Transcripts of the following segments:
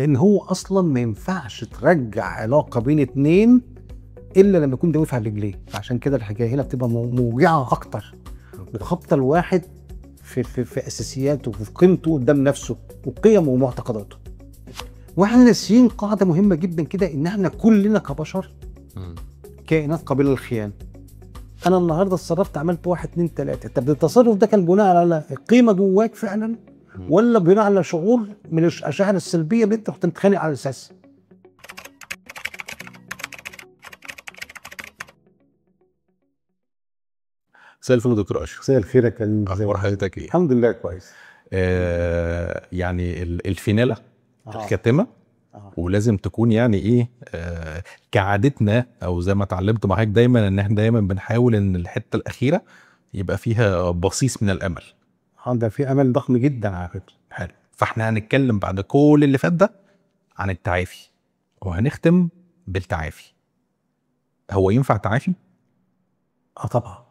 لان هو اصلا ما ينفعش ترجع علاقه بين اتنين الا لما يكون ده واقف على رجليه. فعشان كده الحكايه هنا بتبقى موجعه اكتر وخبطه الواحد في اساسياته وفي قيمته قدام نفسه وقيمه ومعتقداته. واحنا ناسيين قاعده مهمه جدا كده، ان احنا كلنا كبشر كائنات قابله للخيانه. انا النهارده اتصرفت عملت 1 2 3، طب التصرف ده كان بناء على قيمه جواك فعلا ولا بناء على شعور من الاشاعر السلبيه اللي انت كنت متخانق على اساسها؟ مساء الفل يا دكتور اشرف. مساء الخير يا كريم، اخبار حضرتك ايه؟ الحمد لله كويس. يعني الفينالة الخاتمة ولازم تكون يعني ايه كعادتنا او زي ما اتعلمت معاك دايما ان احنا دايما بنحاول ان الحتة الاخيرة يبقى فيها بصيص من الامل. ده في امل ضخم جدا على فكره. حلو، فاحنا هنتكلم بعد كل اللي فات ده عن التعافي وهنختم بالتعافي. هو ينفع تعافي؟ طبعا.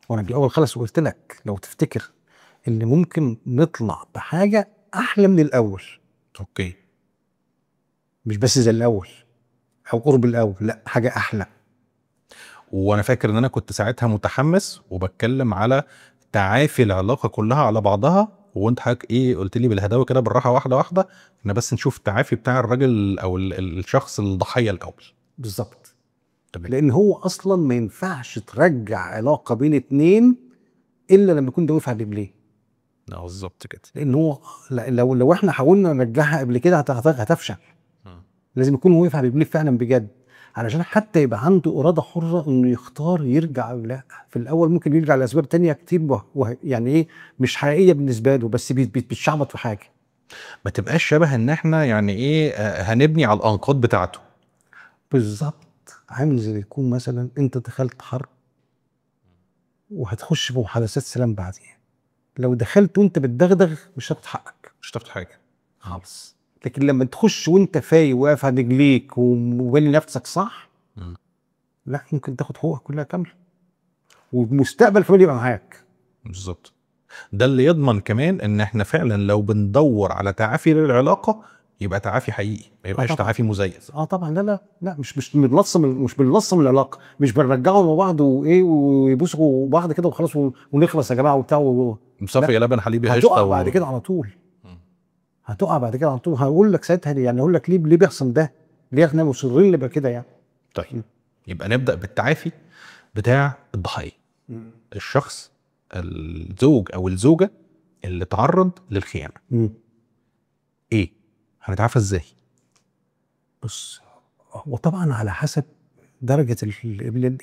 وانا في الاول خالص قلت لك لو تفتكر ان ممكن نطلع بحاجه احلى من الاول. اوكي. مش بس زي الاول او قرب الاول، لا حاجه احلى. وانا فاكر ان انا كنت ساعتها متحمس وبتكلم على تعافي العلاقه كلها على بعضها، وانت حضرتك ايه قلت لي بالهداوه كده بالراحه واحده واحده احنا بس نشوف التعافي بتاع الراجل او الشخص الضحيه الاول. بالظبط. تمام. لان هو اصلا ما ينفعش ترجع علاقه بين اتنين الا لما يكون ده واقف على رجليه. بالظبط كده. لان هو لو احنا حاولنا نرجعها قبل كده هتفشل. لازم يكون واقف على رجليه فعلا بجد، علشان حتى يبقى عنده اراده حره انه يختار يرجع او لا. في الاول ممكن يرجع لاسباب تانية كتير يعني ايه مش حقيقيه بالنسبه له، بس بيتشعبط في حاجه. ما تبقاش شبه ان احنا يعني ايه هنبني على الانقاض بتاعته. بالظبط. عامل زي يكون مثلا انت دخلت حرب وهتخش في محادثات سلام بعدين، لو دخلت وانت بتدغدغ مش هتاخد حقك، مش هتاخد حاجه خالص. لكن لما تخش وانت فايق واقف على رجليك وبني نفسك صح، لا ممكن تاخد حقوقك كلها كامله والمستقبل كمان يبقى معاك. بالظبط. ده اللي يضمن كمان ان احنا فعلا لو بندور على تعافي للعلاقه يبقى تعافي حقيقي، ما يبقاش تعافي مزيف. طبعا. لا مش بنلصم العلاقه، مش بنرجعهم لبعض وايه ويبوسوا بعض كده وخلاص ونخلص يا جماعه وبتاع مصفي يا لبن حليبي قشطه هتقع بعد كده على طول. هتقع بعد كده على طول. هقول لك ساعتها يعني هقول لك ليه بيحصل ده، ليه احنا مصرين نبقى كده يعني. طيب يبقى نبدا بالتعافي بتاع الضحيه. الشخص الزوج او الزوجه اللي تعرض للخيانه. ايه هنتعافى ازاي؟ بص، هو طبعا على حسب درجه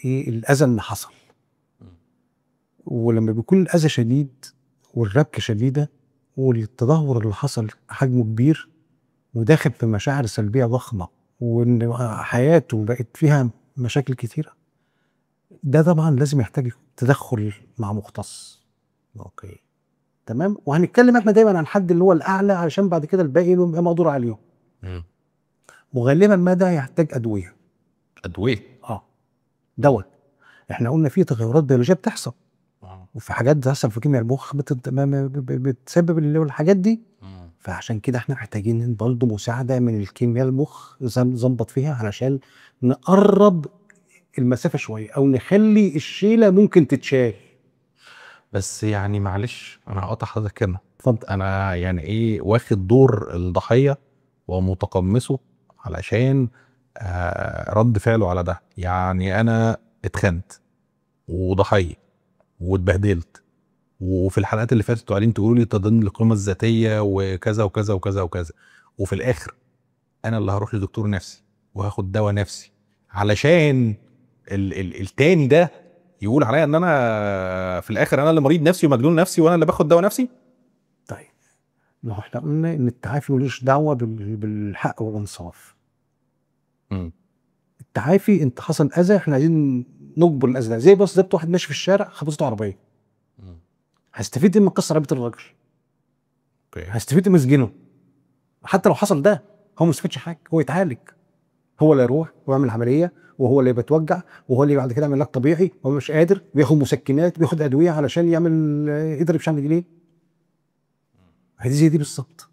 الاذى اللي حصل. ولما بيكون الاذى شديد والربكه شديده والتدهور اللي حصل حجمه كبير وداخل في مشاعر سلبيه ضخمه وان حياته بقت فيها مشاكل كتيره، ده طبعا لازم يحتاج تدخل مع مختص. اوكي تمام. وهنتكلم احنا دايما عن الحد اللي هو الاعلى علشان بعد كده الباقي يبقى مقدور عليهم. وغالبا ما ده يحتاج ادويه. دواء. احنا قلنا في تغيرات بيولوجيه بتحصل وفي حاجات بتحصل في كيمياء المخ بتسبب الحاجات دي. فعشان كده احنا محتاجين برضه مساعده من الكيمياء المخ نظبط فيها علشان نقرب المسافه شويه او نخلي الشيله ممكن تتشال. بس يعني معلش انا هقطع حضرتك هنا. اتفضل. انا يعني ايه واخد دور الضحيه ومتقمصه علشان رد فعله على ده. يعني انا اتخنت وضحيه واتبهدلت، وفي الحلقات اللي فاتت قاعدين تقولوا لي تضمن القيمه الذاتيه وكذا وكذا وكذا وكذا، وفي الاخر انا اللي هروح لدكتور نفسي وهاخد دواء نفسي علشان التاني ده يقول عليا ان انا في الاخر انا اللي مريض نفسي ومجنون نفسي وانا اللي باخد دواء نفسي. طيب ما هو احنا قلنا ان التعافي ملوش دعوه بالحق والانصاف. التعافي انت حصل اذى احنا عايزين نجبر الاذى ده. زي بص واحد ماشي في الشارع خبطته عربيه، هستفيد ايه من كسر عربيه الراجل؟ هستفيد ايه من مسجنه؟ حتى لو حصل ده هو ما استفادش حاجه، هو يتعالج، هو اللي يروح ويعمل عمليه وهو اللي بيتوجع وهو اللي بعد كده يعمل علاج طبيعي وهو مش قادر بياخد مسكنات بياخد ادويه علشان يعمل يقدر يمشي على رجليه. هي زي دي بالظبط.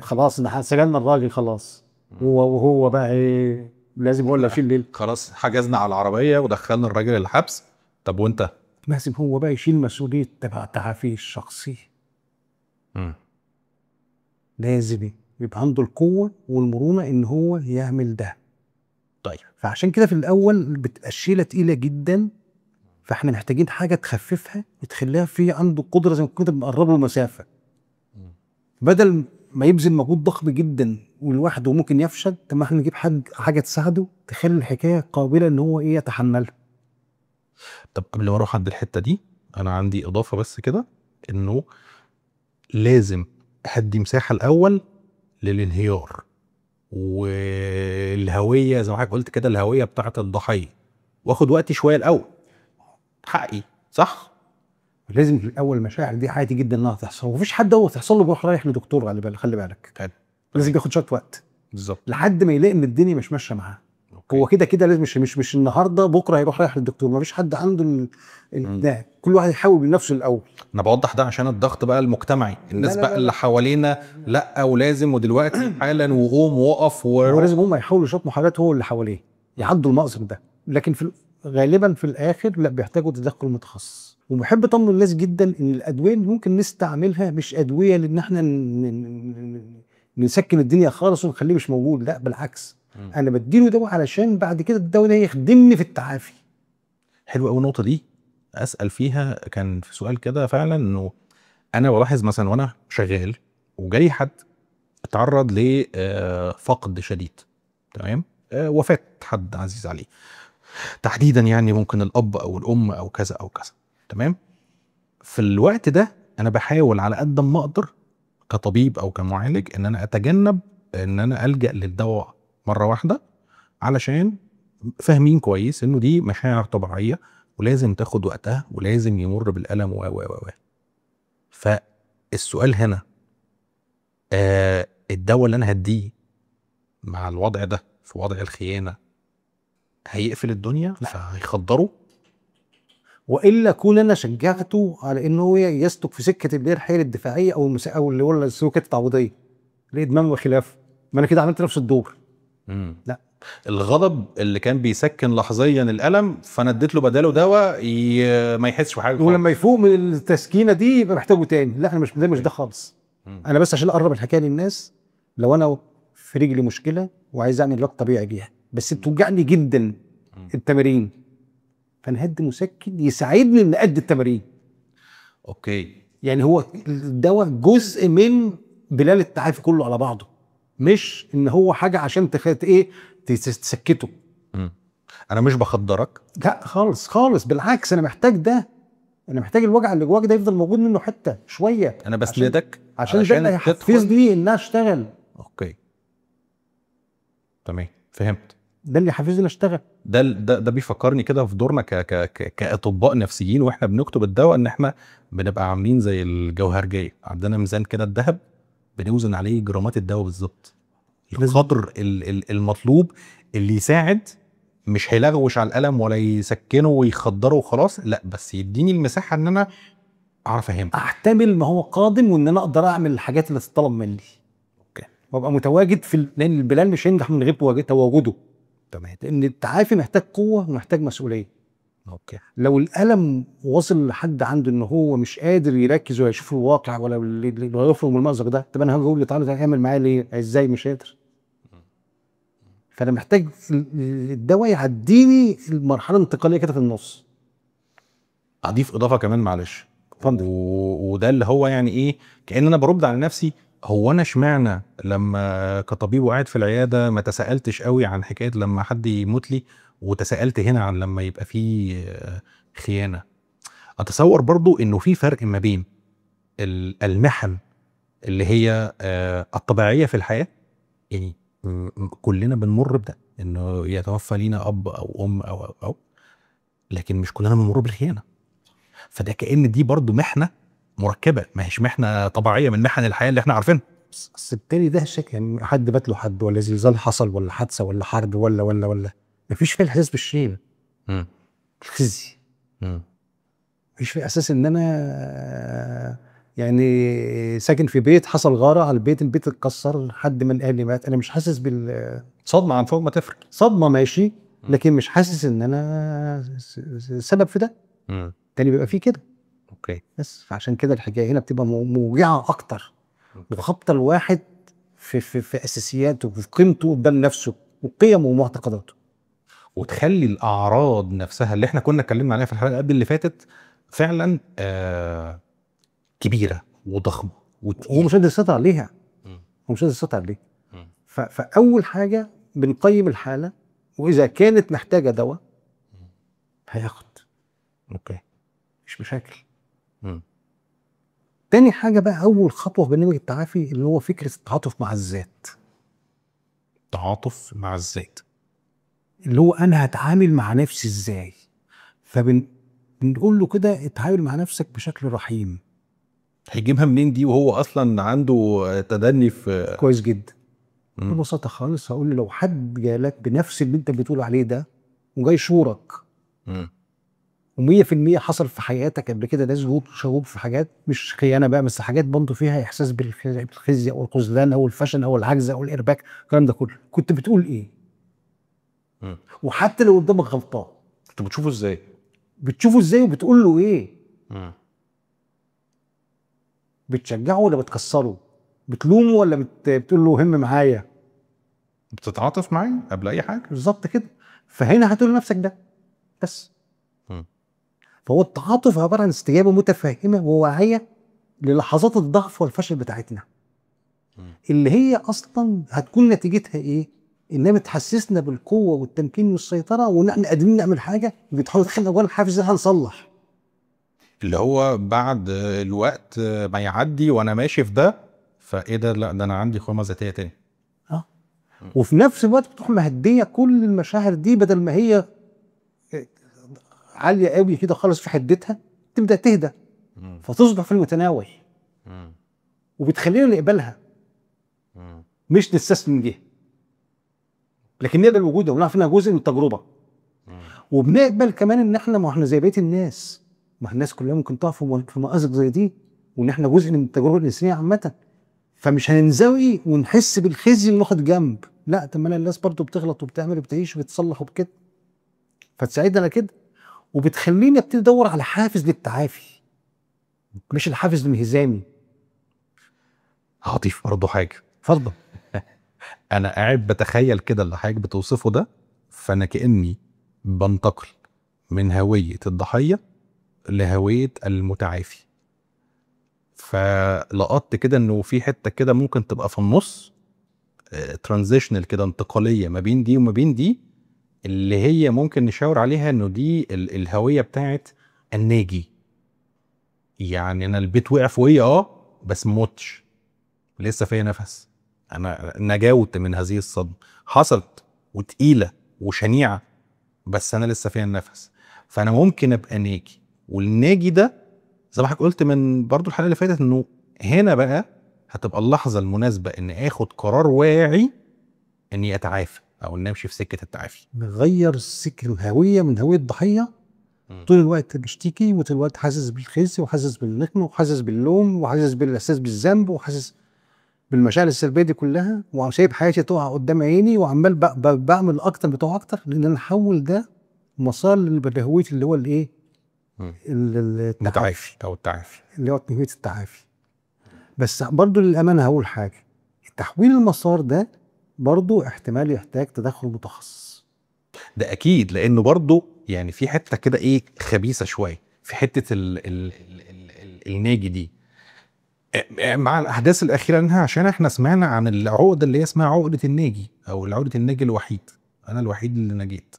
خلاص ده سجلنا الراجل خلاص، وهو بقى ايه لازم ولا يشيل الليل. خلاص حجزنا على العربيه ودخلنا الراجل الحبس. طب وانت؟ لازم هو بقى يشيل مسؤوليه تبع تعافيه الشخصي. لازم يبقى عنده القوه والمرونه ان هو يعمل ده. طيب فعشان كده في الاول بتبقى الشيله تقيله جدا، فاحنا محتاجين حاجه تخففها وتخليها في عنده قدره زي ما كنا بنقرب له المسافه، بدل ما يبذل مجهود ضخم جدا ولوحده ممكن يفشل. طب ما احنا نجيب حاجه تساعده تخلي الحكايه قابله ان هو ايه يتحملها. طب قبل ما اروح عند الحته دي انا عندي اضافه بس كده، انه لازم هدي مساحه الاول للانهيار والهويه زي ما حضرتك قلت كده، الهويه بتاعه الضحيه، واخد وقتي شويه الاول حقي، صح؟ لازم في الاول المشاعر دي عادي جدا انها تحصل، ومفيش حد هو تحصل له بيروح رايح لدكتور، على بالك خلي بالك. حلو. لازم ياخد شويه وقت بالظبط. لحد ما يلاقي ان الدنيا مش ماشيه معاه. هو كده كده لازم مش النهارده بكره هيروح رايح للدكتور، مفيش حد عنده ده، كل واحد يحاول بنفسه الاول. انا بوضح ده عشان الضغط بقى المجتمعي، الناس لا بقى اللي حوالينا لا ولازم ودلوقتي حالا وقوم وقف ولازم هم يحاولوا يشوفوا حاجات هو اللي حواليه يعدوا المأزق ده، لكن غالبا في الاخر لا بيحتاجوا تدخل متخصص. وبحب اطمن الناس جدا ان الادويه اللي ممكن نستعملها مش ادويه لان احنا نسكن الدنيا خالص ونخليه مش موجود، لا بالعكس. انا بديله دواء علشان بعد كده الدواء ده يخدمني في التعافي. حلوه قوي النقطه دي، اسال فيها. كان في سؤال كده فعلا، انه انا بلاحظ مثلا وانا شغال وجاي حد اتعرض لفقد شديد، تمام، وفاه حد عزيز عليه تحديدا، يعني ممكن الاب او الام او كذا او كذا، تمام. في الوقت ده انا بحاول على قد ما اقدر كطبيب او كمعالج ان انا اتجنب ان انا الجا للدواء مره واحده، علشان فاهمين كويس انه دي مشاعر طبيعيه ولازم تاخد وقتها ولازم يمر بالالم و فالسؤال هنا، الدواء اللي انا هديه مع الوضع ده في وضع الخيانه هيقفل الدنيا فهيخدره، والا اكون انا شجعته على انه هو يسلك في سكه اللي هي الحيل الدفاعيه او اللي هو السلوكيات التعويضيه، الادمان وخلافه. ما انا كده عملت نفس الدور. لا، الغضب اللي كان بيسكن لحظيا الالم فانا اديت له بداله دواء ما يحسش بحاجه، ولما يفوق من التسكينه دي يبقى محتاجه تاني. لا انا مش ده خالص. انا بس عشان اقرب الحكايه للناس، لو انا في رجلي مشكله وعايز اعمل علاج طبيعي بيها بس بتوجعني جدا التمارين، فانا هدي مسكن يساعدني ان ادي التمارين. اوكي، يعني هو الدواء جزء من بلال التعافي كله على بعضه، مش ان هو حاجه عشان تسكته. انا مش بخدرك، لا خالص خالص، بالعكس انا محتاج ده. انا محتاج الوجع اللي جواك ده يفضل موجود منه حته شويه، انا بسندك عشان ده اللي هيحفزني ان انا اشتغل. اوكي تمام، فهمت. ده اللي يحفزني اشتغل. ده بيفكرني كده في دورنا كاطباء نفسيين واحنا بنكتب الدواء، ان احنا بنبقى عاملين زي الجوهرجيه، عندنا ميزان كده الذهب بنوزن عليه جرامات الدواء بالظبط، القدر المطلوب اللي يساعد، مش هيلغوش على الالم ولا يسكنه ويخدره وخلاص، لا بس يديني المساحه ان انا اعرف افهم، احتمل ما هو قادم، وان انا اقدر اعمل الحاجات اللي تطلب مني. اوكي، وابقى متواجد لان البلال مش هينجح من غير تواجده. تمام. لان التعافي محتاج قوه ومحتاج مسؤوليه. اوكي، لو الالم وصل لحد عنده ان هو مش قادر يركز ولا يشوف الواقع ولا يخرج من المأزق ده، طب انا هقول له تعالى تعمل معايا ليه؟ ازاي مش قادر؟ فانا محتاج الدواء يعديني المرحله الانتقاليه كده في النص. اضيف اضافه كمان معلش، اتفضل. وده اللي هو يعني ايه، كأن انا برد على نفسي. هو انا اشمعنى لما كطبيب وقاعد في العياده ما تساءلتش قوي عن حكايه لما حد يموت لي، وتساءلت هنا عن لما يبقى فيه خيانه؟ اتصور برضو انه في فرق ما بين المحن اللي هي الطبيعيه في الحياه، يعني كلنا بنمر بده، انه يتوفى لينا اب او ام او لكن مش كلنا بنمر بالخيانه. فده كأن دي برضو محنه مركبه، ما هيش محنه طبيعيه من محن الحياه اللي احنا عارفينها. بس التاني ده شك، يعني حد بات له حد، ولا زلزال حصل، ولا حادثه، ولا حرب، ولا مفيش فيه الاحساس بالشيء الفيزي. مفيش فيه اساس ان انا يعني ساكن في بيت، حصل غاره على البيت اتكسر، حد من اهلي مات، انا مش حاسس صدمه عن فوق ما تفرق. صدمه ماشي، لكن مش حاسس ان انا سبب في ده. تاني بيبقى فيه كده. اوكي. بس فعشان كده الحكايه هنا بتبقى موجعه اكتر، وخبطه الواحد في اساسياته وفي قيمته قدام نفسه وقيمه ومعتقداته، وتخلي الاعراض نفسها اللي احنا كنا اتكلمنا عليها في الحلقه قبل اللي فاتت فعلا كبيره وضخمه وهو مش قادر يسيطر عليها. هو مش قادر يسيطر عليها. فاول حاجه بنقيم الحاله، واذا كانت محتاجه دواء هياخد. اوكي، مش مشاكل. تاني حاجه بقى، اول خطوه في برنامج التعافي اللي هو فكره التعاطف مع الذات. تعاطف مع الذات اللي هو انا هتعامل مع نفسي ازاي. بنقول له كده اتعامل مع نفسك بشكل رحيم. هيجيبها منين دي وهو اصلا عنده تدني في؟ كويس جدا. ببساطه خالص هقول له لو حد جالك بنفس اللي انت بتقول عليه ده وجاي يشورك و100% حصل في حياتك قبل كده، ناس شغوب في حاجات مش خيانه بقى، بس حاجات برضه فيها احساس بالخزي او الخذلان او الفشل او العجز او الارباك، الكلام ده كله، كنت بتقول ايه؟ وحتى لو قدامك غلطان كنت بتشوفه ازاي؟ بتشوفه ازاي وبتقول له ايه؟ بتشجعه ولا بتكسره؟ بتلومه ولا بتقول له هم معايا؟ بتتعاطف معاه قبل اي حاجه. بالظبط كده. فهنا هتقول لنفسك ده بس. فهو التعاطف عباره عن استجابه متفهمه وواعيه للحظات الضعف والفشل بتاعتنا، اللي هي اصلا هتكون نتيجتها ايه؟ انها بتحسسنا بالقوه والتمكين والسيطره، وان احنا قادرين نعمل حاجه، بتحاول تدخلنا جوه الحافز ده هنصلح. اللي هو بعد الوقت ما يعدي وانا ماشي في ده، فايه ده؟ لا ده انا عندي قيمه ذاتيه تاني. وفي نفس الوقت بتروح مهديه كل المشاعر دي، بدل ما هي عاليه قوي كده خالص في حدتها، تبدا تهدى فتصبح في المتناول، وبتخلينا نقبلها مش نستسلم ليها، لكن نقبل وجودها ونعرف انها جزء من التجربه. وبنقبل كمان ان احنا، ما احنا زي بقيه الناس، ما الناس كلها ممكن تقف في مأزق زي دي، وان احنا جزء من التجربه الانسانيه عامه، فمش هننزوي ونحس بالخزي اللي واخد جنب. لا، طب ما الناس برضه بتغلط وبتعمل وبتعيش وبتصلح وبكده، فتساعدنا كده، وبتخليني ابتدي ادور على حافز للتعافي مش الحافز الانهزامي. هضيف برضه حاجه. اتفضل. انا قاعد بتخيل كده اللي حضرتك بتوصفه ده، فانا كاني بنتقل من هويه الضحيه لهويه المتعافي، فلقطت كده انه في حته كده ممكن تبقى في النص، ترانزيشنال كده، انتقاليه ما بين دي وما بين دي، اللي هي ممكن نشاور عليها انه دي الهويه بتاعت الناجي. يعني انا البيت وقع فوقيا بس موتش، لسه فيا نفس، انا نجوت من هذه الصدمه، حصلت وتقيله وشنيعه بس انا لسه فيا النفس، فانا ممكن ابقى ناجي. والناجي ده زي ما حضرتك قلت من برضو الحلقه اللي فاتت، انه هنا بقى هتبقى اللحظه المناسبه ان اخد قرار واعي اني اتعافى او اني امشي في سكه التعافي. نغير السكه، الهويه من هويه ضحيه طول الوقت بشتكي وطول الوقت حاسس بالخزي وحاسس بالنقمه وحاسس باللوم وحاسس بالاحساس بالذنب وحاسس بالمشاعر السلبيه دي كلها، وسايب حياتي تقع قدام عيني وعمال بعمل اكتر بتوع اكتر، لان انا احول ده مسار لهويتي اللي هو الايه؟ التعافي او التعافي، اللي هو هويه التعافي. بس برضو للامانه هقول حاجه، تحويل المسار ده برضو احتمال يحتاج تدخل متخصص. ده اكيد، لانه برضو يعني في حته كده ايه خبيثه شويه في حته الناجي دي مع الاحداث الاخيره منها، عشان احنا سمعنا عن العقده اللي هي اسمها عقده الناجي او عقده الناجي الوحيد، انا الوحيد اللي نجيت.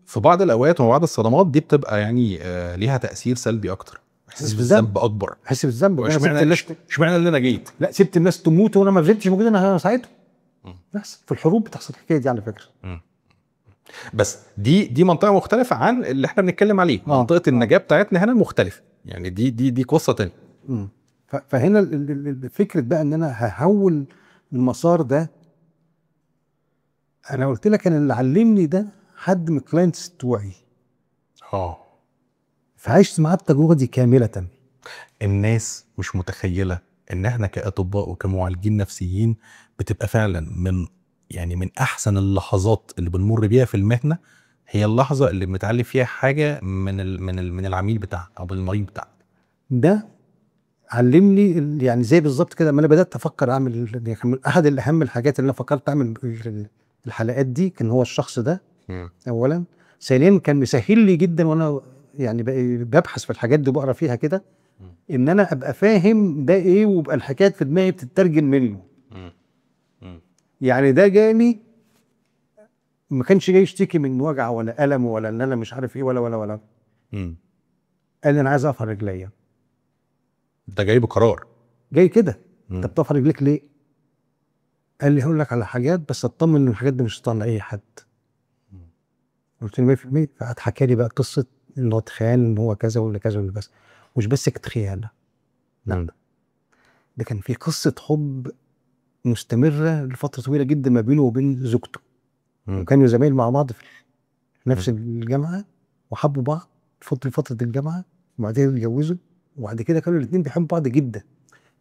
في بعض الاوقات وبعض الصدمات دي بتبقى يعني ليها تاثير سلبي اكتر، احساس بالذنب اكبر، احس بالذنب، اشمعنى اللي نجيت؟ لا، سبت الناس تموت وانا ما فضلتش موجود، انا ساعتهم. بس في الحروب بتحصل الحكايه دي على فكره. بس دي منطقه مختلفه عن اللي احنا بنتكلم عليه. منطقه النجاه بتاعتنا هنا مختلفه، يعني دي قصه تانية. فهنا فكره بقى ان انا هحول المسار ده. انا قلت لك، انا اللي علمني ده حد من الكلاينتس بتوعي، فعشت معاه التجربه دي كامله. الناس مش متخيله ان احنا كاطباء وكمعالجين نفسيين بتبقى فعلا من احسن اللحظات اللي بنمر بيها في المهنه، هي اللحظه اللي بنتعلم فيها حاجه من العميل بتاعنا او من المريض بتاعنا. ده علمني يعني زي بالظبط كده، لما انا بدات افكر اعمل يعني من احد الاهم الحاجات اللي انا فكرت اعمل الحلقات دي كان هو الشخص ده اولا. ثانيا كان مسهل لي جدا وانا يعني ببحث في الحاجات دي بقرا فيها كده، ان انا ابقى فاهم ده ايه ويبقى الحكايات في دماغي بتترجم منه. يعني ده جاني ما كانش جاي يشتكي من وجع ولا الم ولا ان انا مش عارف ايه ولا قال لي انا عايز اقف على رجليا. ده جاي بقرار. جاي كده. انت بتقف على رجليك ليه؟ قال لي هقول لك على حاجات بس اطمن ان الحاجات دي مش طالعه اي حد. قلت له 100%. فقعد حكى لي بقى قصه ان هو اتخيل ان هو كذا ولا كذا ولا بس مش بس اتخيل، لا ده كان في قصه حب مستمره لفتره طويله جدا ما بينه وبين زوجته. وكانوا زمايل مع بعض في نفس الجامعه وحبوا بعض فتره الجامعه وبعدين اتجوزوا، وبعد كده كانوا الاثنين بيحبوا بعض جدا،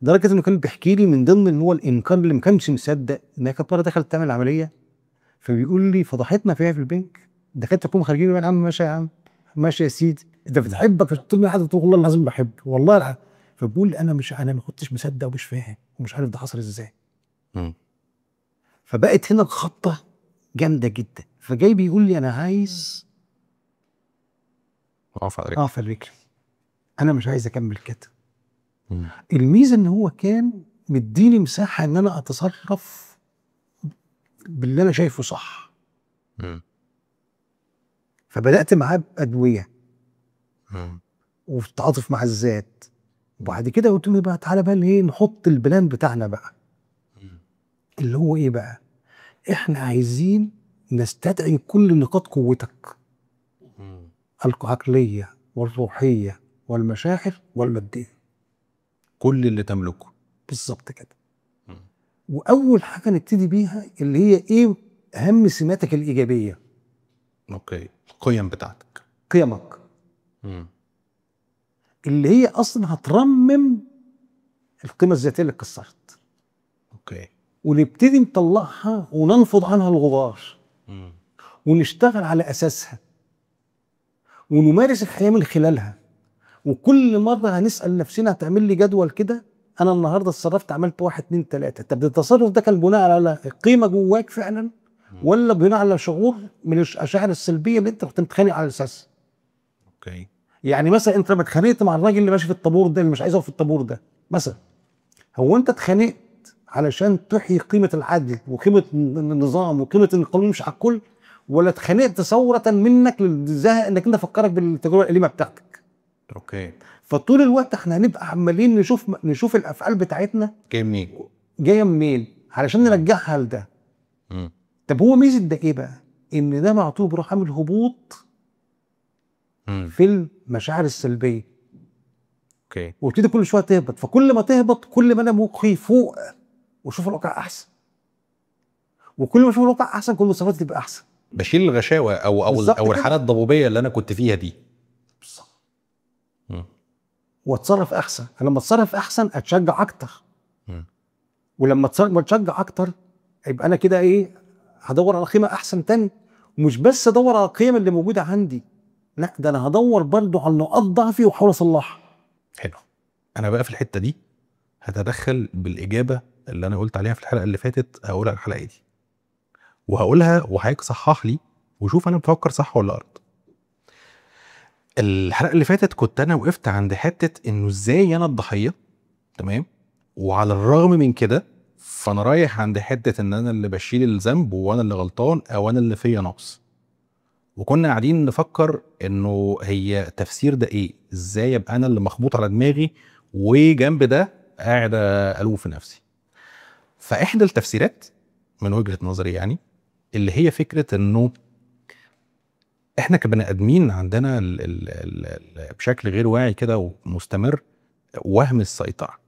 لدرجه انه كان بيحكي لي من ضمن ان هو الانكار اللي ما كانش مصدق انها كانت مره دخلت تعمل عمليه، فبيقول لي فضحتنا فيها في البنك، دكاتره كلهم خارجين يا عم ماشي يا عم ماشي يا سيدي انت بتحبك طول ما حد تقول والله العظيم بحبه والله العظيم. فبقول انا ما كنتش مصدق ومش فاهم ومش عارف ده حصل ازاي. فبقت هنا الخطه جامده جدا. فجاي بيقول لي انا عايز اقف اقف على رجلي، انا مش عايز اكمل كده. الميزه ان هو كان مديني مساحه ان انا اتصرف باللي انا شايفه صح. فبدات معاه بادويه والتعاطف مع الذات، وبعد كده قلت له بقى تعالى بقى ايه نحط البلان بتاعنا بقى اللي هو ايه بقى. احنا عايزين نستدعي كل نقاط قوتك العقليه والروحيه والمشاعر والماديه، كل اللي تملكه. بالظبط كده. واول حاجه نبتدي بيها اللي هي ايه اهم سماتك الايجابيه. اوكي. القيم بتاعتك. قيمك اللي هي اصلا هترمم القيمه الذاتيه اللي اتكسرت. اوكي. ونبتدي نطلعها وننفض عنها الغبار ونشتغل على اساسها ونمارس الحياه من خلالها. وكل مره هنسال نفسنا هتعمل لي جدول كده، انا النهارده اتصرفت عملت 1 2 3. طب التصرف ده كان بناء على قيمه جواك فعلا ولا بناء على شعور من الاشاعر السلبيه اللي انت كنت متخانق على اساسها؟ اوكي. يعني مثلا انت لما اتخانقت مع الراجل اللي ماشي في الطابور ده اللي مش عايز يقف في الطابور ده مثلا، هو انت اتخانقت علشان تحيي قيمه العدل وقيمه النظام وقيمه ان القانون مش على الكل، ولا اتخانقت ثوره منك للزهق انك انت فكرك بالتجربه الاليمه بتاعتك؟ اوكي. فطول الوقت احنا هنبقى عمالين نشوف الافعال بتاعتنا جايه منين علشان نرجعها لده. طب هو ميزه ده ايه بقى؟ ان ده معطوه بروح عامل هبوط في المشاعر السلبيه. اوكي. وابتدي كل شويه تهبط، فكل ما تهبط كل ما انا مخي فوق وشوف الواقع احسن، وكل ما اشوف الواقع احسن كل ما صفاتي تبقى احسن. بشيل الغشاوه او الحاله الضبابيه اللي انا كنت فيها دي. واتصرف احسن. لما اتصرف احسن اتشجع اكتر. ولما اتشجع اكتر يبقى انا كده ايه هدور على قيمه احسن تاني. ومش بس ادور على القيم اللي موجوده عندي، لا ده انا هدور برضو على نقاط ضعفي واحاول اصلحها. حلو. انا بقى في الحته دي هتدخل بالاجابه اللي انا قلت عليها في الحلقه اللي فاتت، هقولها الحلقه دي وهقولها وحضرتك صحح لي وشوف انا بفكر صح ولا غلط. الحلقه اللي فاتت كنت انا وقفت عند حته انه ازاي انا الضحيه، تمام، وعلى الرغم من كده فانا رايح عند حته ان انا اللي بشيل الذنب وانا اللي غلطان او انا اللي فيا نقص. وكنا قاعدين نفكر انه هي تفسير ده ايه، ازاي ابقى انا اللي مخبوط على دماغي وجنب ده قاعد الوم في نفسي. فاحدى التفسيرات من وجهة نظري يعني اللي هي فكرة انه احنا كبني ادمين عندنا بشكل غير واعي كده ومستمر وهم السيطرة،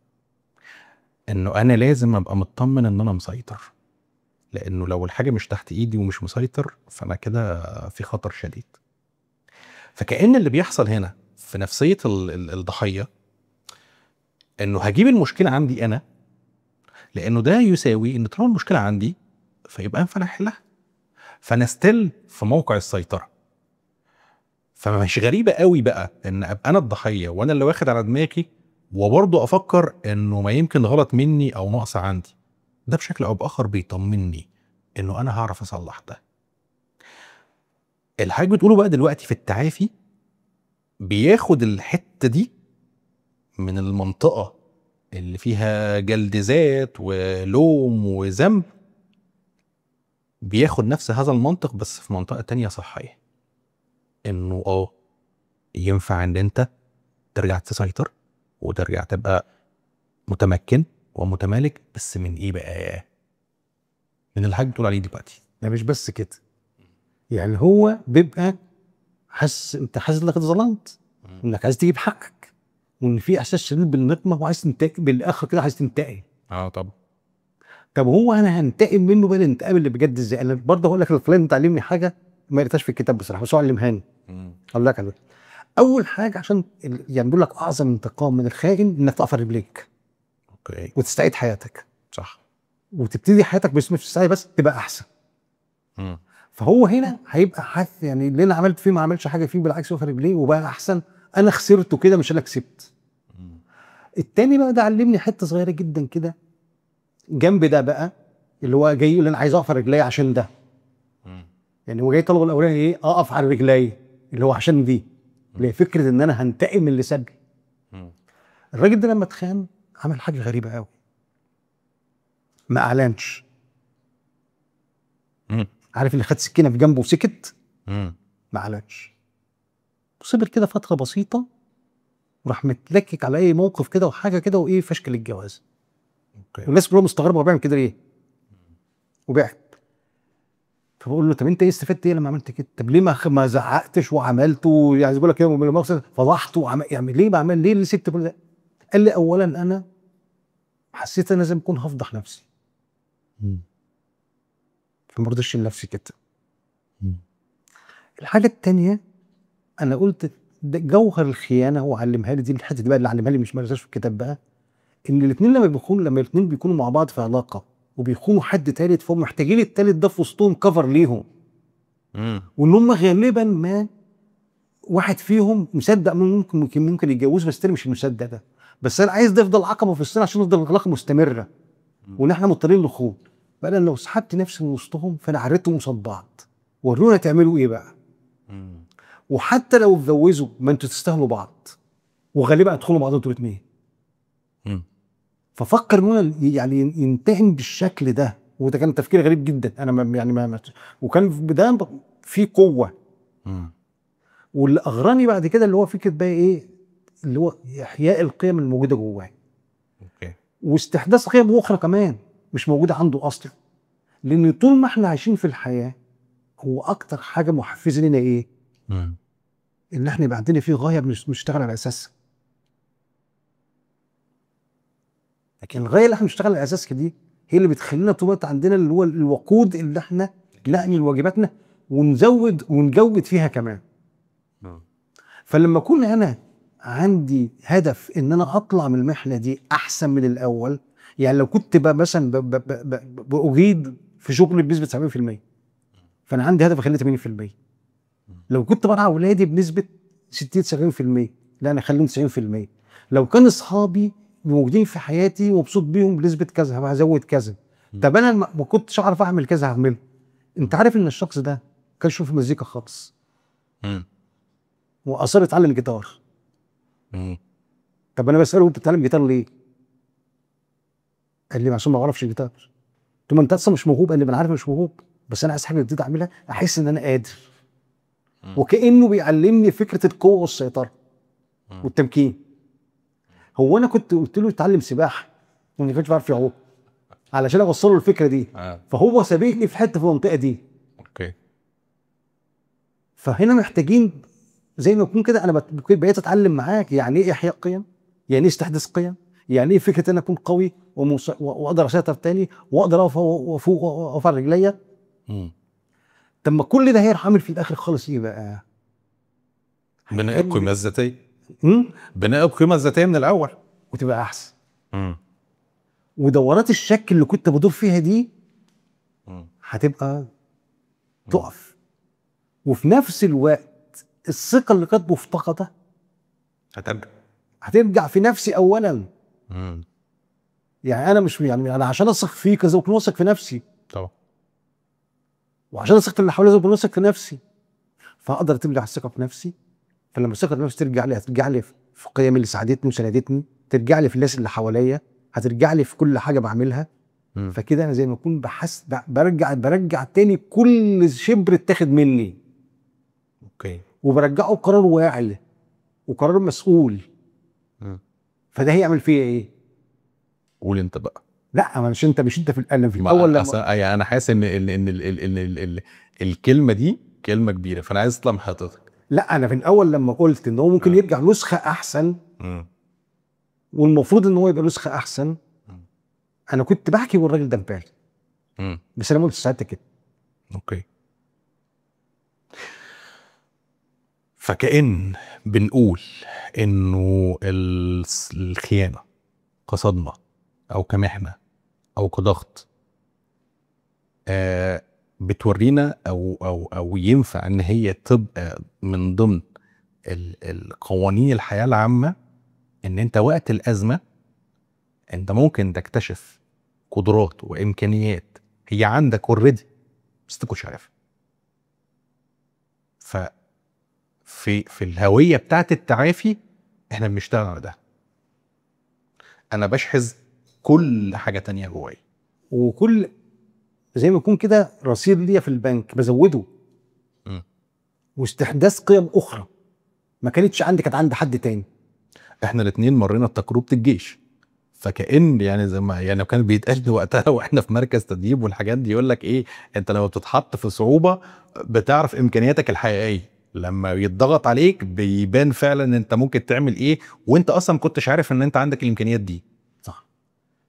انه انا لازم ابقى مطمن ان انا مسيطر، لانه لو الحاجة مش تحت ايدي ومش مسيطر فانا كده في خطر شديد. فكأن اللي بيحصل هنا في نفسية الضحية انه هجيب المشكله عندي انا، لانه ده يساوي ان طالما المشكله عندي فيبقى ينفع احلها، فانا ستيل في موقع السيطره. فمش غريبه قوي بقى ان ابقى انا الضحيه وانا اللي واخد على دماغي، وبرضه افكر انه ما يمكن غلط مني او نقص عندي. ده بشكل او باخر بيطمني انه انا هعرف اصلح ده. الحاج بتقوله بقى دلوقتي في التعافي بياخد الحته دي من المنطقه اللي فيها جلد ذات ولوم وذنب، بياخد نفس هذا المنطق بس في منطقه تانية صحيه، انه ينفع ان انت ترجع تسيطر وترجع تبقى متمكن ومتمالك، بس من ايه بقى؟ من اللي حضرتك بتقول عليه دلوقتي. ده مش بس كده، يعني هو بيبقى انت حاسس انك اتظلمت، انك عايز تجيب حقك، وان في احساس شديد بالنقمه وعايز تنتقم بالاخر كده، عايز تنتقم. طبعا. طب هو انا هنتقم منه بقى الانتقام اللي بجد ازاي؟ انا برضه هقول لك الفلان انت علمني حاجه ما قريتهاش في الكتاب بصراحه، بس هو علمهاني. اقول لك على اول حاجه، عشان يعني بيقول لك اعظم انتقام من الخائن انك تقف على رجليك اوكي. وتستعيد حياتك، صح. وتبتدي حياتك بس مش تستعيد بس تبقى احسن. فهو هنا هيبقى حاسس يعني اللي انا عملت فيه ما عملش حاجه فيه، بالعكس وقف على رجليه وبقى احسن. انا خسرته كده مش انا كسبت. التاني بقى ده علمني حته صغيره جدا كده جنب ده بقى، اللي هو جاي يقول انا عايز اقف على رجلي عشان ده. يعني هو جاي طلب الاولاني ايه؟ اقف على رجلي، اللي هو عشان دي، اللي هي فكره ان انا هنتقم من اللي سابني. الراجل ده لما اتخان عمل حاجه غريبه قوي، ما اعلنش. عارف اللي خد سكينه في جنبه وسكت؟ ما اعلنش، صبر كده فتره بسيطه وراح متلكك على اي موقف كده وحاجه كده وايه، فشكل الجواز. اوكي. والناس كلهم مستغربه هو بيعمل كده ليه؟ وبعد. فبقول له طب انت ايه استفدت ايه لما عملت كده؟ طب ليه ما زعقتش وعملته؟ يعني بقول لك ايه، المقصد فضحته يعني ليه بعمل ليه اللي سبت كل ده؟ قال لي اولا انا حسيت انا لازم اكون هفضح نفسي، فما رضيتش لنفسي كده. الحاجه الثانيه انا قلت ده جوهر الخيانه هو علمها لي، دي الحته دي بقى اللي علمها لي مش مرساش في الكتاب بقى، ان الاثنين لما الاثنين بيكونوا مع بعض في علاقه وبيخونوا حد ثالث، فهم محتاجين الثالث ده في وسطهم كفر ليهم. وان هم غالبا ما واحد فيهم مصدق ممكن يتجوز، بس الثاني مش المصدق ده، بس انا عايز ده يفضل عقبه في السنه عشان تفضل العلاقه مستمره وان احنا مضطرين لخوض. بقى انا لو سحبت نفسي من وسطهم فانا عريتهم قصاد بعض، ورونا تعملوا ايه بقى. وحتى لو اتجوزوا ما انتوا تستاهلوا بعض، وغالبا هتدخلوا بعض انتوا الاثنين. ففكر ان هو يعني ينتهم بالشكل ده، وده كان تفكير غريب جدا. انا ما وكان ده في قوه. واللي اغراني بعد كده اللي هو فكره بقى ايه، اللي هو احياء القيم الموجوده جواه. اوكي. واستحداث قيم اخرى كمان مش موجوده عنده اصلا. لان طول ما احنا عايشين في الحياه هو اكتر حاجه محفزه لنا ايه؟ ان احنا يبقى عندنا فيه غايه بنشتغل على اساسها. لكن الغايه اللي احنا بنشتغل على اساسها دي هي اللي بتخلينا طول الوقت عندنا اللي هو الوقود اللي احنا نعمل واجباتنا ونجود فيها كمان. فلما اكون انا عندي هدف ان انا اطلع من المحنه دي احسن من الاول، يعني لو كنت بقى مثلا باجيد في شغلي بنسبه 70%، فانا عندي هدف اخليه 80%. لو كنت برعى اولادي بنسبه 60 70%، لا انا اخليهم 90%. لو كان اصحابي موجودين في حياتي ومبسوط بيهم بنسبه كذا هزود كذا. طب انا ما كنتش اعرف اعمل كذا هعمله. انت عارف ان الشخص ده كان يشوف المزيكا خالص واصر يتعلم الجيتار. طب انا بساله انت بتتعلم جيتار ليه؟ قال لي عشان ما اعرفش جيتار. قلت له انت اصلا مش موهوب؟ قال لي انا عارف مش موهوب، بس انا عايز حاجه جديده اعملها احس ان انا قادر. وكانه بيعلمني فكره القوه والسيطره والتمكين. هو انا كنت قلت له يتعلم سباحه وما كانش بيعرف يعوم علشان اوصله الفكره دي. فهو سابقني في حته في المنطقه دي. اوكي. فهنا محتاجين زي ما يكون كده انا بقيت اتعلم معاك يعني ايه احياء قيم، يعني ايه استحداث قيم، يعني ايه فكره ان اكون قوي واقدر اسيطر تاني واقدر اقف على رجليا. طب ما كل ده هيروح عامل في الاخر خالص ايه بقى؟ بناء القيمه الذاتيه. بناء القيمه الذاتيه من الاول. وتبقى احسن. ودورات الشك اللي كنت بدور فيها دي هتبقى تقف. وفي نفس الوقت الثقه اللي كانت مفتقده هترجع في نفسي اولا. يعني انا مش يعني انا عشان اثق فيك لازم اكون واثق في نفسي طبعا، وعشان اثق في اللي حواليا لازم اكون واثق في نفسي، فاقدر ترجع الثقه في نفسي. فلما الثقه في نفسي ترجع لي هترجع لي في قيم اللي ساعدتني وساندتني، ترجع لي في الناس اللي حواليا، هترجع لي في كل حاجه بعملها. فكده انا زي ما اكون برجع تاني كل شبر اتاخد مني. اوكي. وبرجعه بقرار واعي وقرار مسؤول. فده هيعمل فيا ايه؟ قول انت بقى. لا مش انت في الاول يعني انا حاسس ان الكلمه دي كلمه كبيره، فانا عايز اطلع من حضرتك. لا انا في الاول لما قلت ان هو ممكن يرجع نسخه احسن والمفروض ان هو يبقى نسخه احسن، انا كنت بحكي والراجل ده مبالي. بس انا ما قلتش ساعتها كده. اوكي. فكأن بنقول انه الخيانه كصدمه او كمحنه او كضغط بتورينا او ينفع ان هي تبقى من ضمن القوانين الحياه العامه، ان انت وقت الازمه انت ممكن تكتشف قدرات وامكانيات هي عندك اوريدي بس تكونش عارفها. في الهويه بتاعت التعافي احنا بنشتغل على ده. انا بشحذ كل حاجه تانية جوايا، وكل زي ما يكون كده رصيد ليا في البنك بزوده. واستحداث قيم اخرى ما كانتش عندي، كانت عند حد تاني. احنا الاثنين مرينا بتجربه الجيش، فكأن يعني زي ما يعني كان بيتقال وقتها واحنا في مركز تدريب والحاجات دي، يقول لك ايه، انت لما بتتحط في صعوبه بتعرف امكانياتك الحقيقيه، لما بيتضغط عليك بيبان فعلا ان انت ممكن تعمل ايه وانت اصلا ما كنتش عارف ان انت عندك الامكانيات دي. صح.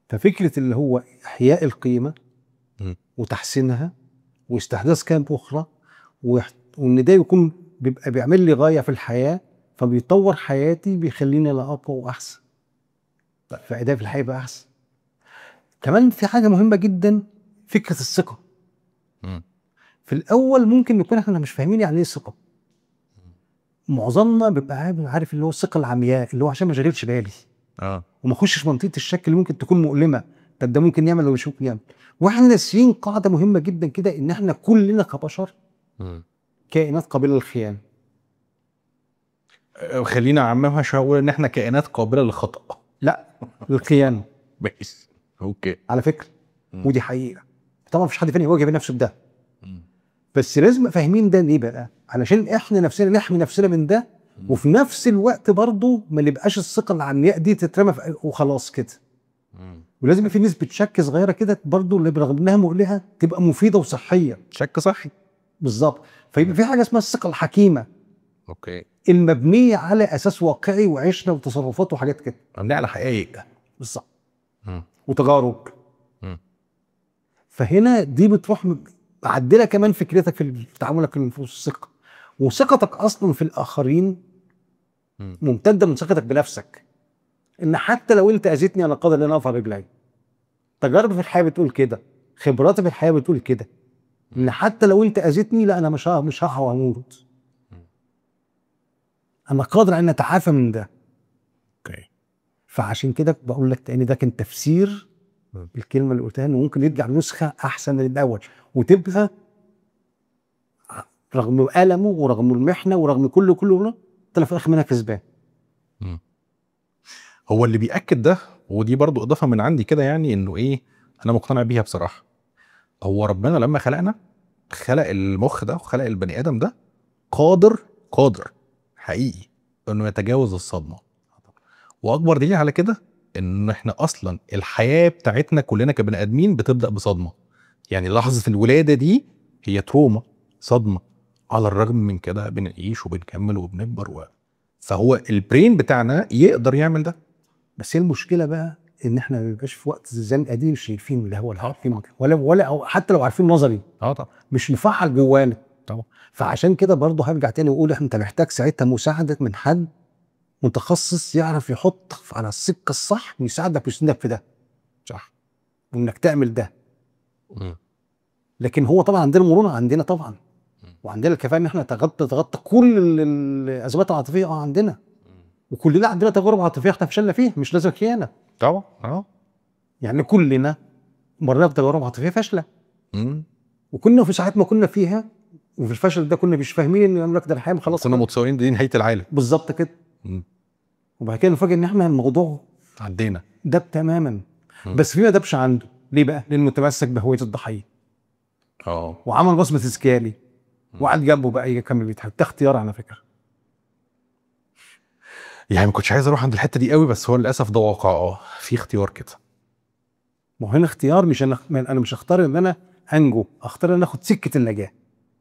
ففكره اللي هو احياء القيمه وتحسينها واستحداث قيم اخرى، وان ده يكون بيبقى بيعمل لي غايه في الحياه، فبيطور حياتي، بيخليني انا اقوى واحسن، فادائي في الحياه يبقى احسن. كمان في حاجه مهمه جدا، فكره الثقه. في الاول ممكن نكون احنا مش فاهمين يعني ايه ثقه. معظمنا بيبقى عارف اللي هو الثقه العمياء، اللي هو عشان ما اشغلش بالي وما اخشش منطقه الشك اللي ممكن تكون مؤلمه. طب ده ممكن يعمل ولا مش ممكن يعمل. واحنا ناسيين قاعده مهمه جدا كده، ان احنا كلنا كبشر كائنات قابله للخيانه. خلينا اعممها شويه، اقول ان احنا كائنات قابله للخطا. لا، للخيانه. بس اوكي على فكره ودي حقيقه. طبعا مفيش حد فينا يواجه بنفسه بده، بس لازم فاهمين ده ليه بقى، علشان احنا نفسنا نحمي نفسنا من ده، وفي نفس الوقت برضو ما نبقاش الثقه العمياء دي تترمى وخلاص كده. ولازم في نسبه شك صغيره كده برضو، اللي برغم انها مقلقه تبقى مفيده وصحيه. شك صحي بالظبط. فيبقى في حاجه اسمها الثقه الحكيمه، اوكي، المبنيه على اساس واقعي وعشره وتصرفات وحاجات كده، مبنيه على حقائق. بالظبط، وتجارب. فهنا دي بتروح معدله كمان فكرتك في تعاملك في الثقه، وثقتك اصلا في الاخرين ممتده من ثقتك بنفسك. ان حتى لو انت اذيتني انا قادر ان انا اقف على رجلي. تجاربي في الحياه بتقول كده، خبراتي في الحياه بتقول كده، ان حتى لو انت اذيتني لا انا مش هقع واموت، انا قادر ان اتعافى من ده. اوكي. فعشان كده بقول لك تاني، ده كان تفسير الكلمه اللي قلتها، انه ممكن يرجع نسخه احسن من الاول، وتبقى رغم ألمه ورغم المحنه ورغم كله طلع في الاخر منها كسبان. هو اللي بيأكد ده، ودي برضو اضافه من عندي كده، يعني انه ايه، انا مقتنع بيها بصراحه. هو ربنا لما خلقنا خلق المخ ده وخلق البني ادم ده قادر حقيقي انه يتجاوز الصدمه. واكبر دليل على كده ان احنا اصلا الحياه بتاعتنا كلنا كبني ادمين بتبدا بصدمه. يعني لحظه الولاده دي هي تروما، صدمه. على الرغم من كده بنعيش وبنكمل وبنكبر فهو البرين بتاعنا يقدر يعمل ده. بس هي المشكله بقى ان احنا ما بيبقاش في وقت الزنقه دي مش شايفين اللي هو عارفين ولا أو حتى لو عارفين نظري طبعا مش مفعل جوانا طبعا. فعشان كده برضه هرجع تاني واقول انت محتاج ساعتها مساعده من حد متخصص يعرف يحط على السكه الصح ويساعدك ويسندك في ده، صح. وانك تعمل ده. مم. لكن هو طبعا عندنا مرونه، عندنا طبعا، وعندنا الكفاءه ان احنا نتغطى كل الازمات العاطفيه عندنا، وكلنا عندنا تجارب عاطفيه احنا فشلنا فيها، مش لازم خيانه. طبعا. يعني كلنا مرينا بتجارب عاطفيه فاشله، مم. وكنا في ساعات ما كنا فيها وفي الفشل ده كنا مش فاهمين ان يقول لك ده الحياه خلاص كنا متصورين دي نهايه العالم. بالظبط كده. مم. وبعد كده نفاجئ ان احنا الموضوع عدينا. داب تماما. مم. بس في ما دابش عنده ليه بقى؟ لانه متمسك بهويه الضحيه وعمل وصمه تذكاري وقعد جنبه بقى يكمل بيتحب. ده اختيار على فكره. يعني ما كنتش عايز اروح عند الحته دي قوي، بس هو للاسف ده واقع. في اختيار كده. ما هو هنا اختيار، مش انا مش هختار ان انا انجو، اختار ان اخد سكه النجاه.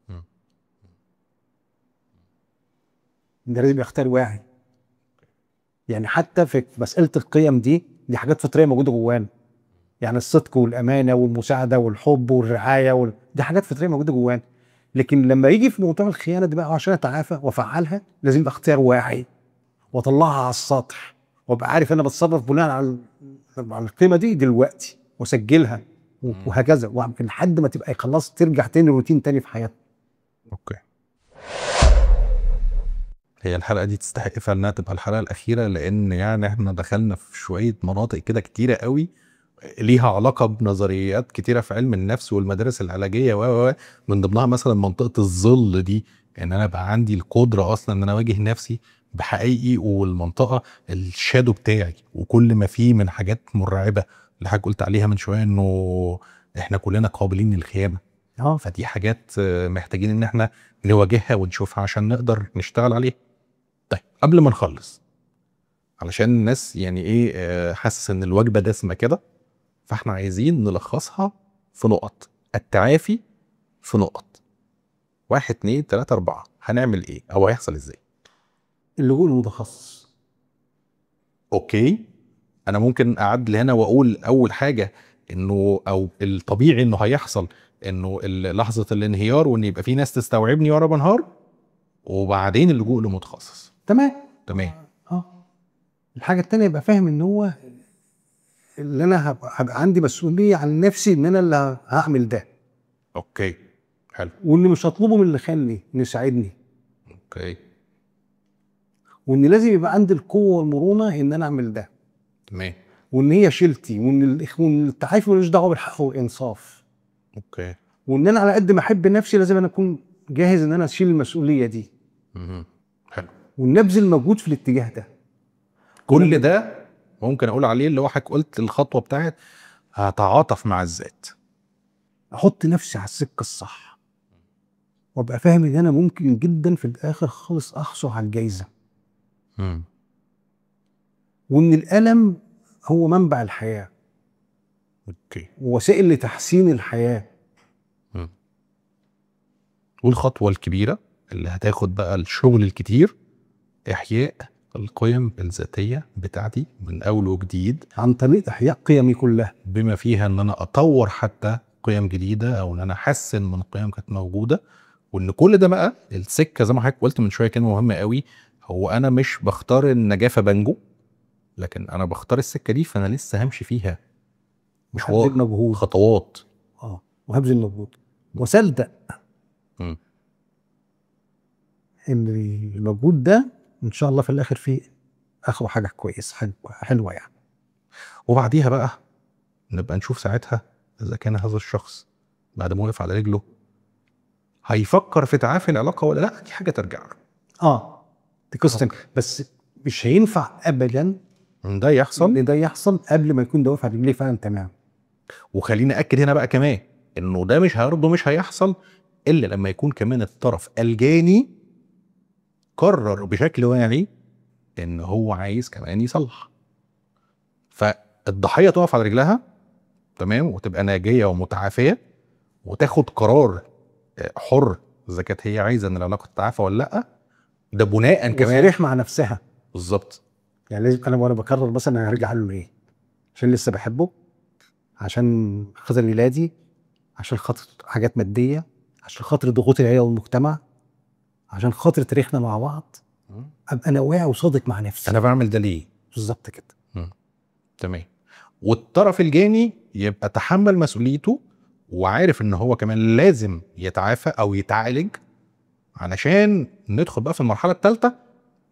مم. ده لازم يختار واعي. يعني حتى في مساله القيم دي حاجات فطريه موجوده جوانا. يعني الصدق والامانه والمساعده والحب والرعايه دي حاجات فطريه موجوده جوانا. لكن لما يجي في موضوع الخيانه دي بقى، عشان اتعافى وافعلها لازم يبقى اختيار واعي، واطلعها على السطح، وابقى عارف انا بتصرف بناء على القيمه دي دلوقتي، واسجلها وهكذا، ويمكن لحد ما تبقى خلاص ترجع تاني روتين تاني في حياتك. اوكي. هي الحلقه دي تستحق فعلا انها تبقى الحلقه الاخيره، لان يعني احنا دخلنا في شويه مناطق كده كتيره قوي ليها علاقه بنظريات كتيره في علم النفس والمدارس العلاجيه من ضمنها مثلا منطقه الظل دي، ان انا بقى عندي القدره اصلا ان انا اواجه نفسي بحقيقي، والمنطقه الشادو بتاعي وكل ما فيه من حاجات مرعبه اللي حضرتك قلت عليها من شويه، انه احنا كلنا قابلين للخيانه. فدي حاجات محتاجين ان احنا نواجهها ونشوفها عشان نقدر نشتغل عليها. طيب قبل ما نخلص، علشان الناس يعني ايه حاسس ان الوجبه دسمه كده، فاحنا عايزين نلخصها في نقط التعافي، في نقط 1 2 3 4. هنعمل ايه او هيحصل ازاي؟ اللجوء المتخصص. اوكي. انا ممكن اعدل هنا واقول اول حاجه انه او الطبيعي انه هيحصل انه لحظه الانهيار، وان يبقى في ناس تستوعبني وانا بنهار، وبعدين اللجوء لمتخصص. تمام. تمام. الحاجه التانيه يبقى فاهم ان هو اللي انا هبقى عندي مسؤوليه عن نفسي، ان انا اللي هعمل ده. اوكي حلو. واللي مش هطلبه من اللي خانني انه يساعدني. اوكي. وان لازم يبقى عندي القوه والمرونه ان انا اعمل ده. تمام. وان هي شيلتي، وان التعافي ملوش دعوه بالحق والانصاف. اوكي. وان انا على قد ما احب نفسي لازم انا اكون جاهز ان انا اشيل المسؤوليه دي. حلو. وان ابذل مجهود في الاتجاه ده. كل ده ممكن اقول عليه اللي هو حضرتك قلت الخطوه بتاعت هتعاطف مع الذات، احط نفسي على السكه الصح، وابقى فاهم ان انا ممكن جدا في الاخر خالص احصل على الجايزه. وان الالم هو منبع الحياه. اوكي. ووسائل لتحسين الحياه. والخطوه الكبيره اللي هتاخد بقى الشغل الكتير، احياء القيم الذاتيه بتاعتي من اول وجديد، عن طريق احياء قيمي كلها، بما فيها ان انا اطور حتى قيم جديده، او ان انا احسن من قيم كانت موجوده. وان كل ده بقى السكه زي ما حضرتك قلت من شويه كلمه مهمه قوي، هو انا مش بختار النجاه فبنجو، لكن انا بختار السكه دي فانا لسه همشي فيها مشوار، هبذل مجهود، خطوات. وهبذل مجهود وصدق م. ان المجهود ده ان شاء الله في الاخر فيه اخره حاجه كويسه حلوه يعني. وبعديها بقى نبقى نشوف ساعتها اذا كان هذا الشخص بعد ما وقف على رجله هيفكر في تعافي العلاقه ولا لا. دي حاجه ترجع دي قصه، بس مش هينفع ابدا ده يحصل، ان ده يحصل قبل ما يكون ده واقف على رجليه فعلا تمام. وخليني اكد هنا بقى كمان انه ده مش هيحصل الا لما يكون كمان الطرف الجاني قرر بشكل واعي ان هو عايز كمان يصلح. فالضحيه تقف على رجلها تمام، وتبقى ناجيه ومتعافيه، وتاخد قرار حر اذا كانت هي عايزه ان العلاقه تتعافى ولا لا. ده بناء كمان وصريح مع نفسها. بالظبط. يعني لازم انا وانا بكرر مثلا انا هرجع له ليه؟ عشان لسه بحبه، عشان خاطر ولادي، عشان خاطر حاجات ماديه، عشان خاطر ضغوط العيله والمجتمع، عشان خاطر تاريخنا مع بعض، ابقى انا واعي وصادق مع نفسي. انا بعمل ده ليه؟ بالظبط كده. تمام. والطرف الجاني يبقى تحمل مسؤوليته وعارف ان هو كمان لازم يتعافى او يتعالج علشان ندخل بقى في المرحله الثالثه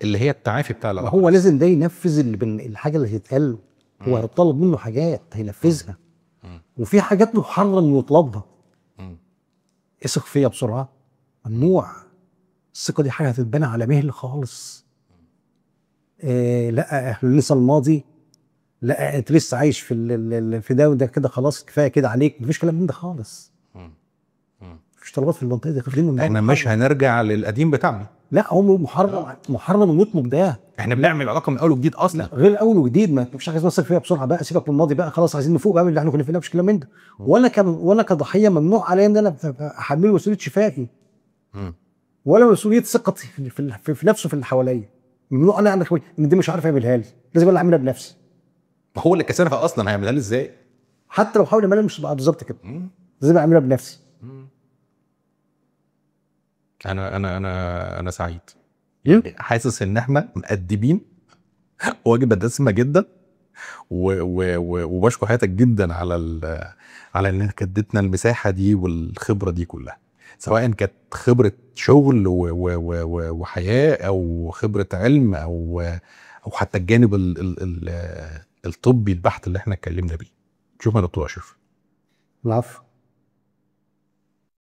اللي هي التعافي بتاع العلاقه. هو لازم ده ينفذ الحاجه اللي هتتقال. هو هيطلب منه حاجات هينفذها، وفي حاجات محرم يطلبها. اثق فيا بسرعه، ممنوع. الثقه دي حاجه هتتبنى على مهل خالص. لا احنا لسه الماضي، لا انت لسه عايش في ده وده كده، خلاص كفايه كده عليك. مفيش كلام من ده خالص. مفيش طلبات في المنطقه دي. احنا مش هنرجع للقديم بتاعنا. لا هو محرم ونطلب ده. احنا بنعمل علاقه من اول وجديد اصلا. غير اول وجديد. ما فيش حاجه تمسك فيها بسرعه بقى. سيبك من الماضي بقى، خلاص عايزين نفوق بقى من اللي احنا كنا فيه. مش كلام من ده. وانا كضحيه ممنوع عليا ان انا احمله مسؤوليه شفائي ولا مسؤوليه ثقتي في نفسه في اللي حواليا. ممنوع انا ان دي مش عارف اعملها لي، لازم انا اعملها بنفسي. هو اللي كسرها اصلا، هيعملها لي ازاي؟ حتى لو حاول يعملها مش بالظبط كده. لازم اعملها بنفسي. انا سعيد. حاسس ان احنا مقدمين واجبه دسمه جدا، وبشكر حياتك جدا على انك اديتنا المساحه دي والخبره دي كلها، سواء كانت خبره شغل وحياه او خبره علم او حتى الجانب الطبي البحت اللي احنا اتكلمنا بيه. شكرا يا دكتور اشرف. العفو.